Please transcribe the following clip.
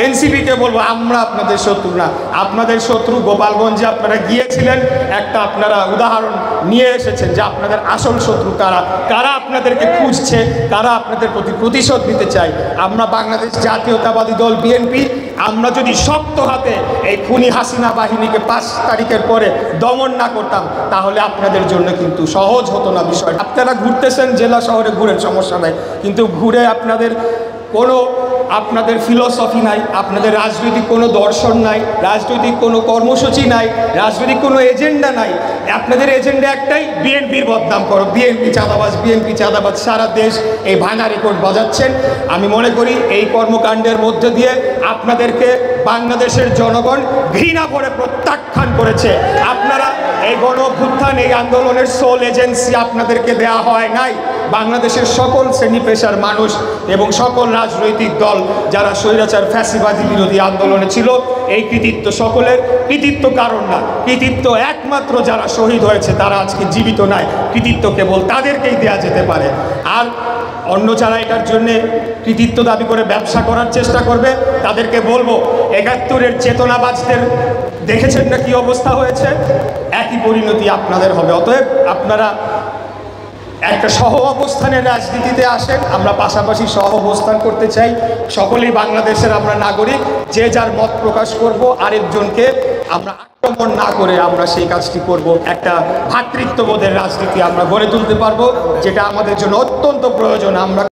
এনসিপিকে বলবো আমরা আপনাদের শত্রু না, আপনাদের শত্রু গোপালগঞ্জে আপনারা গিয়েছিলেন, একটা আপনারা উদাহরণ নিয়ে এসেছেন যে আপনাদের আসল শত্রু কারা, কারা আপনাদেরকে খুঁজছে, কারা আপনাদের প্রতি প্রতিশোধ নিতে চায়। আমরা বাংলাদেশ জাতীয়তাবাদী দল বিএনপি, আমরা যদি শক্ত হাতে এই খুনি হাসিনা বাহিনীকে 5 তারিখের পরে দমন না করতাম তাহলে আপনাদের জন্য কিন্তু সহজ হতো না বিষয়। আপনারা ঘুরতেছেন, জেলা শহরে ঘুরেন, সমস্যা নাই, কিন্তু ঘুরে আপনাদের ফিলোসফি নাই, আপনাদের রাজনৈতিক কোনো দর্শন নাই, রাজনৈতিক কোনো কর্মসূচি নাই, রাজনৈতিক কোনো এজেন্ডা নাই। আপনাদের এজেন্ডা একটাই, বিএনপির বদনাম করো, বিএনপি চাঁদাবাজ, বিএনপি চাঁদাবাজ। সারা দেশ এই ভাঙা রেকর্ড বাজাচ্ছেন। আমি মনে করি এই কর্মকাণ্ডের মধ্যে দিয়ে আপনাদেরকে বাংলাদেশের জনগণ ঘৃণা করে প্রত্যাখ্যান করেছে। আপনারা এই গণ অভ্যুত্থান, এই আন্দোলনের সোল এজেন্সি আপনাদেরকে দেয়া হয় নাই। বাংলাদেশের সকল শ্রেণী পেশার মানুষ এবং সকল রাজনৈতিক দল যারা স্বৈরাচার ফ্যাসিবাদী বিরোধী আন্দোলনে ছিল, এই কৃতিত্ব সকলের, কৃতিত্ব কারণ না, কৃতিত্ব একমাত্র যারা শহীদ হয়েছে তারা আজকে জীবিত নাই, কৃতিত্ব কেবল তাদেরকেই দেয়া যেতে পারে। আর অন্য যারা এটার জন্যে কৃতিত্ব দাবি করে ব্যবসা করার চেষ্টা করবে তাদেরকে বলবো, 71-এর চেতনাবাজদের দেখেছেন না কি অবস্থা হয়েছে, একই পরিণতি আপনাদের হবে। অতএব আপনারা একটা সহ অবস্থানের রাজনীতিতে আসেন, আমরা পাশাপাশি সহ অবস্থান করতে চাই। সকলেই বাংলাদেশের আমরা নাগরিক, যে যার মত প্রকাশ করব, আরেকজনকে আমরা আক্রমণ না করে আমরা সেই কাজটি করব। একটা ভ্রাতৃত্ববোধের রাজনীতি আমরা গড়ে তুলতে পারবো, যেটা আমাদের জন্য অত্যন্ত প্রয়োজন। আমরা